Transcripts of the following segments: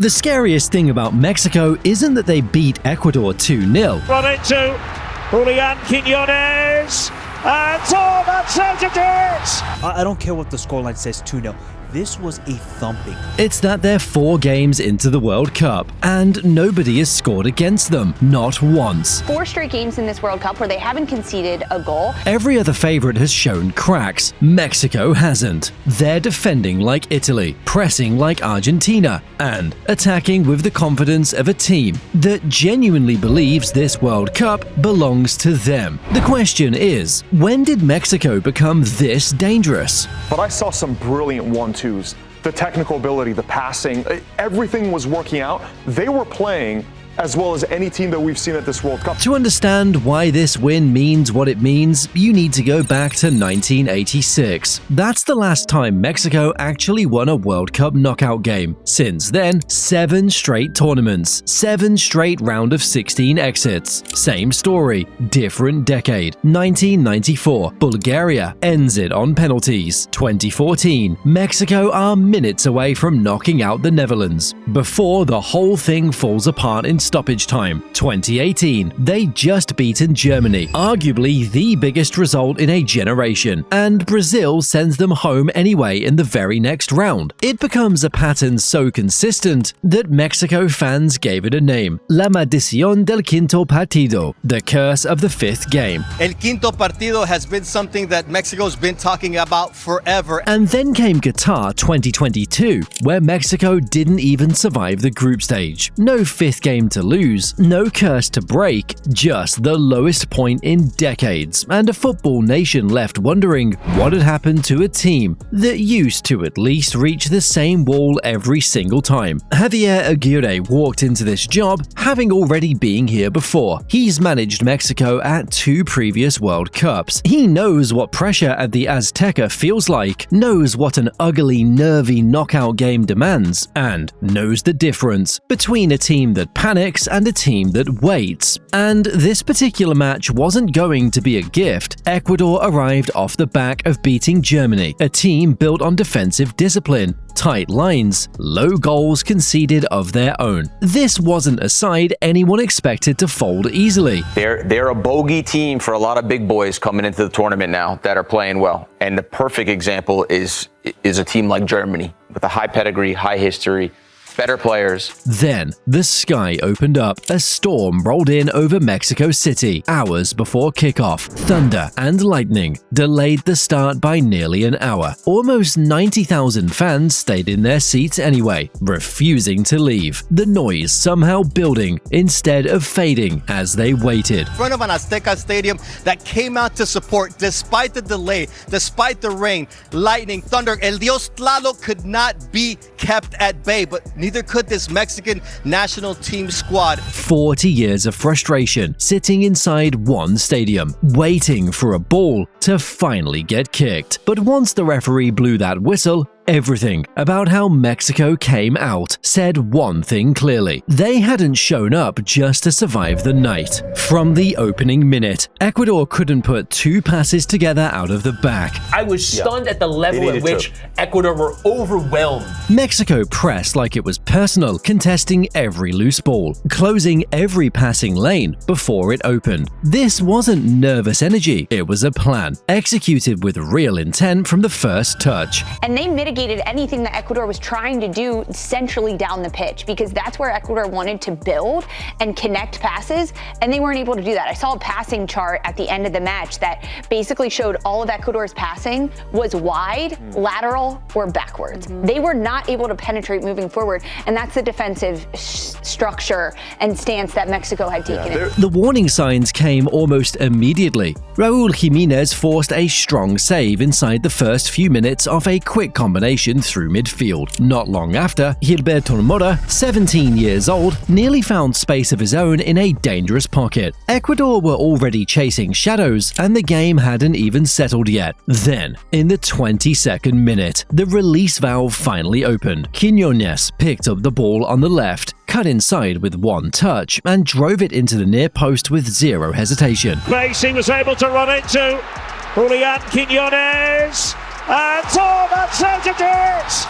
The scariest thing about Mexico isn't that they beat Ecuador 2-0. Run into Julián Quiñones, and that's out it is! I don't care what the scoreline says, 2-0. This was a thumping. It's that they're 4 games into the World Cup, and nobody has scored against them, not once. 4 straight games in this World Cup where they haven't conceded a goal. Every other favorite has shown cracks. Mexico hasn't. They're defending like Italy, pressing like Argentina, and attacking with the confidence of a team that genuinely believes this World Cup belongs to them. The question is, when did Mexico become this dangerous? But I saw some brilliant 1-2s. The technical ability, the passing, everything was working out. They were playing as well as any team that we've seen at this World Cup. To understand why this win means what it means, you need to go back to 1986. That's the last time Mexico actually won a World Cup knockout game. Since then, 7 straight tournaments, 7 straight round of 16 exits. Same story, different decade. 1994, Bulgaria ends it on penalties. 2014, Mexico are minutes away from knocking out the Netherlands, before the whole thing falls apart in stoppage time. 2018, they just beaten Germany, arguably the biggest result in a generation, and Brazil sends them home anyway in the very next round. It becomes a pattern so consistent that Mexico fans gave it a name: La Maldición del Quinto Partido, the curse of the 5th game. El Quinto Partido has been something that Mexico's been talking about forever. And then came Qatar 2022, where Mexico didn't even survive the group stage. No 5th game to lose, no curse to break, just the lowest point in decades, and a football nation left wondering what had happened to a team that used to at least reach the same wall every single time. Javier Aguirre walked into this job having already been here before. He's managed Mexico at 2 previous World Cups. He knows what pressure at the Azteca feels like, knows what an ugly, nervy knockout game demands, and knows the difference between a team that panics and a team that waits. And this particular match wasn't going to be a gift. Ecuador arrived off the back of beating Germany, a team built on defensive discipline, tight lines, low goals conceded of their own. This wasn't a side anyone expected to fold easily. They're a bogey team for a lot of big boys coming into the tournament now that are playing well. And the perfect example is a team like Germany with a high pedigree, high history, better players. Then, the sky opened up. A storm rolled in over Mexico City hours before kickoff. Thunder and lightning delayed the start by nearly an hour. Almost 90,000 fans stayed in their seats anyway, refusing to leave. The noise somehow building instead of fading as they waited. In front of an Azteca stadium that came out to support despite the delay, despite the rain, lightning, thunder. El Dios Tlaloc could not be kept at bay, but neither could this Mexican national team squad. 40 years of frustration sitting inside one stadium, waiting for a ball to finally get kicked. But once the referee blew that whistle, everything about how Mexico came out said one thing clearly: they hadn't shown up just to survive the night. From the opening minute, Ecuador couldn't put 2 passes together out of the back. I was stunned at the level at which Ecuador were overwhelmed. Mexico pressed like it was personal, contesting every loose ball, closing every passing lane before it opened. This wasn't nervous energy, it was a plan, executed with real intent from the first touch. And they mitigated anything that Ecuador was trying to do centrally down the pitch, because that's where Ecuador wanted to build and connect passes, and they weren't able to do that. I saw a passing chart at the end of the match that basically showed all of Ecuador's passing was wide, lateral, or backwards. They were not able to penetrate moving forward, and that's the defensive structure and stance that Mexico had taken. The warning signs came almost immediately. Raúl Jiménez forced a strong save inside the first few minutes of a quick combination through midfield. Not long after, Gilberto Mora, 17 years old, nearly found space of his own in a dangerous pocket. Ecuador were already chasing shadows, and the game hadn't even settled yet. Then, in the 22nd minute, the release valve finally opened. Quiñones picked up the ball on the left, cut inside with one touch, and drove it into the near post with zero hesitation. Place he was able to run into Julián Quiñones, and that's out it is!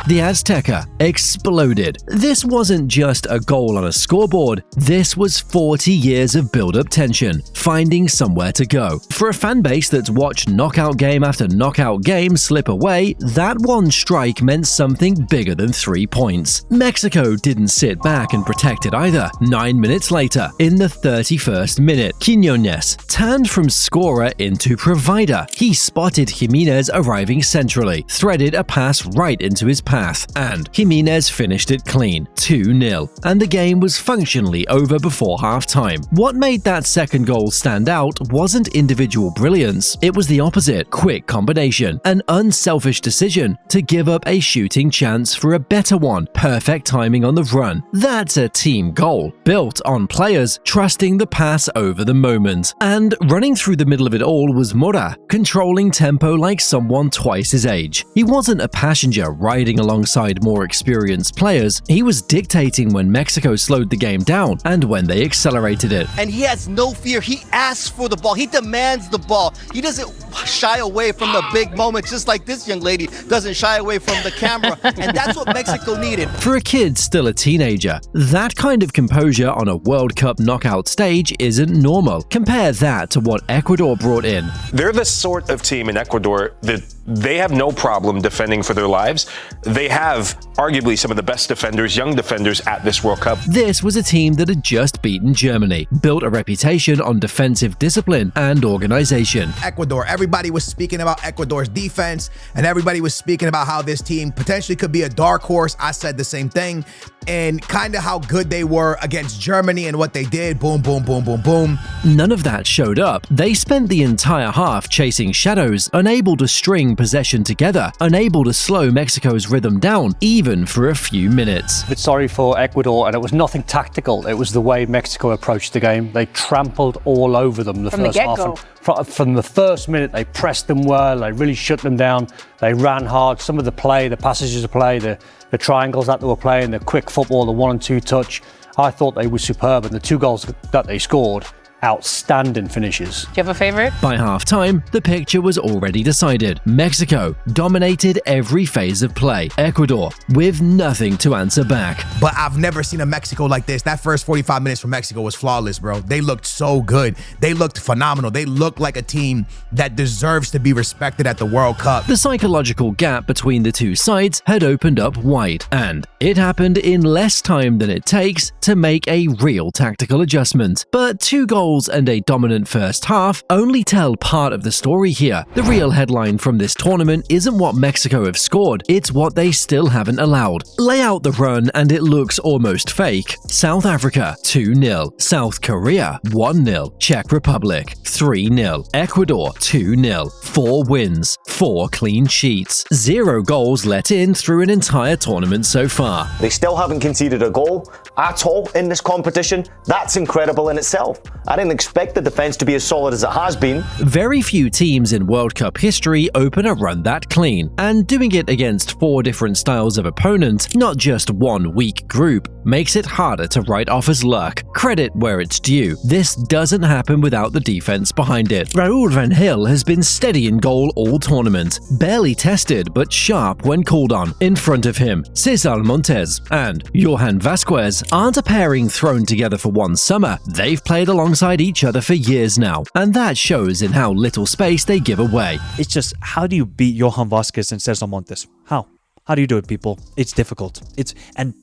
The Azteca exploded. This wasn't just a goal on a scoreboard, this was 40 years of build-up tension, finding somewhere to go. For a fan base that's watched knockout game after knockout game slip away, that one strike meant something bigger than 3 points. Mexico didn't sit back and protect it either. 9 minutes later, in the 31st minute, Quiñones turned from scorer into provider. He spotted Jiménez arriving centrally, threaded a pass right into his path, and Jiménez finished it clean, 2-0, and the game was functionally over before half-time. What made that second goal stand out wasn't individual brilliance, it was the opposite: quick combination, an unselfish decision to give up a shooting chance for a better one, perfect timing on the run. That's a team goal, built on players trusting the pass over the moment. And running through the middle of it all was Mora, controlling tempo like someone twice his age. He wasn't a passenger riding alongside more experienced players, he was dictating when Mexico slowed the game down and when they accelerated it. And he has no fear. He asks for the ball. He demands the ball. He doesn't shy away from the big moments, just like this young lady doesn't shy away from the camera. And that's what Mexico needed. For a kid still a teenager, that kind of composure on a World Cup knockout stage isn't normal. Compare that to what Ecuador brought in. They're the sort of team in Ecuador that they have no problem defending for their lives. They have arguably some of the best defenders, young defenders at this World Cup. This was a team that had just beaten Germany, built a reputation on defensive discipline and organization. Ecuador, everybody was speaking about Ecuador's defense, and everybody was speaking about how this team potentially could be a dark horse. I said the same thing, and kind of how good they were against Germany and what they did. Boom, boom, boom, boom, boom. None of that showed up. They spent the entire half chasing shadows, unable to string possession together, unable to slow Mexico's rhythm down, even for a few minutes. It's sorry for Ecuador, and it was nothing tactical. It was the way Mexico approached the game. They trampled all over them From the get-go. From the first minute, they pressed them well, they really shut them down, they ran hard. Some of the play, the passages of play, the triangles that they were playing, the quick football, the 1 and 2 touch, I thought they were superb, and the 2 goals that they scored, outstanding finishes. Do you have a favorite? By half-time, the picture was already decided. Mexico dominated every phase of play. Ecuador with nothing to answer back. But I've never seen a Mexico like this. That first 45 minutes from Mexico was flawless, bro. They looked so good. They looked phenomenal. They looked like a team that deserves to be respected at the World Cup. The psychological gap between the two sides had opened up wide, and it happened in less time than it takes to make a real tactical adjustment. But 2 goals and a dominant first half only tell part of the story here. The real headline from this tournament isn't what Mexico have scored, it's what they still haven't allowed. Lay out the run and it looks almost fake. South Africa 2-0, South Korea 1-0, Czech Republic 3-0, Ecuador 2-0, 4 wins, 4 clean sheets, 0 goals let in through an entire tournament so far. They still haven't conceded a goal at all in this competition. That's incredible in itself. I didn't expect the defense to be as solid as it has been. Very few teams in World Cup history open a run that clean, and doing it against 4 different styles of opponent, not just one weak group, makes it harder to write off as luck. Credit where it's due. This doesn't happen without the defense behind it. Raúl Jiménez has been steady in goal all tournament, barely tested but sharp when called on. In front of him, César Montes and Johan Vázquez aren't a pairing thrown together for one summer. They've played alongside each other for years now, and that shows in how little space they give away. It's just, how do you beat Johan Vázquez and César Montes? How do you do it, people? It's difficult. And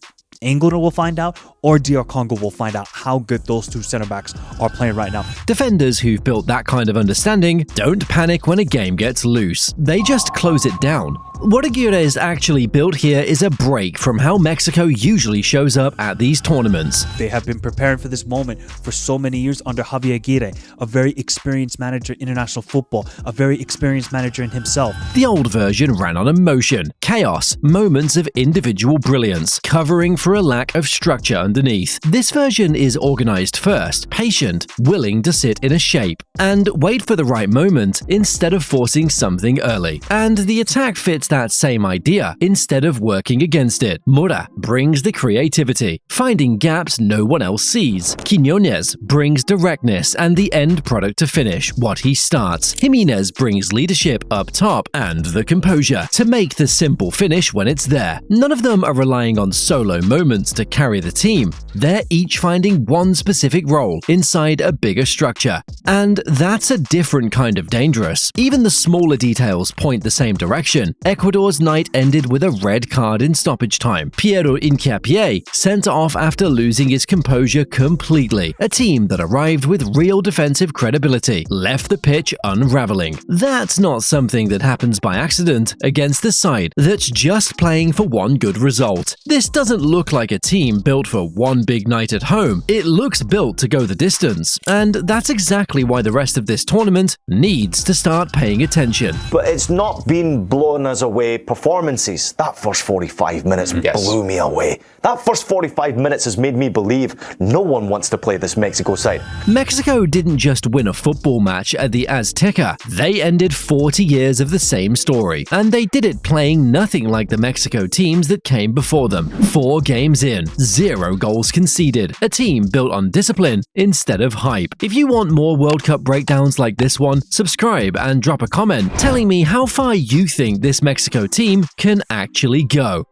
England will find out, or DR Congo will find out how good those 2 center backs are playing right now. Defenders who've built that kind of understanding don't panic when a game gets loose. They just close it down. What Aguirre has actually built here is a break from how Mexico usually shows up at these tournaments. They have been preparing for this moment for so many years under Javier Aguirre, a very experienced manager in international football, a very experienced manager in himself. The old version ran on emotion, chaos, moments of individual brilliance, covering for for a lack of structure underneath. This version is organized first, patient, willing to sit in a shape, and wait for the right moment instead of forcing something early. And the attack fits that same idea instead of working against it. Mora brings the creativity, finding gaps no one else sees. Quiñones brings directness and the end product to finish what he starts. Jiménez brings leadership up top and the composure to make the simple finish when it's there. None of them are relying on solo moments to carry the team. They're each finding one specific role inside a bigger structure. And that's a different kind of dangerous. Even the smaller details point the same direction. Ecuador's night ended with a red card in stoppage time. Piero Hincapié sent off after losing his composure completely. A team that arrived with real defensive credibility left the pitch unraveling. That's not something that happens by accident against the side that's just playing for one good result. This doesn't look like a team built for one big night at home. It looks built to go the distance, and that's exactly why the rest of this tournament needs to start paying attention. But it's not been blowing us away performances. That first 45 minutes blew me away. That first 45 minutes has made me believe no one wants to play this Mexico side. Mexico didn't just win a football match at the Azteca. They ended 40 years of the same story, and they did it playing nothing like the Mexico teams that came before them. 4 games in, 0 goals conceded. A team built on discipline instead of hype. If you want more World Cup breakdowns like this one, subscribe and drop a comment telling me how far you think this Mexico team can actually go.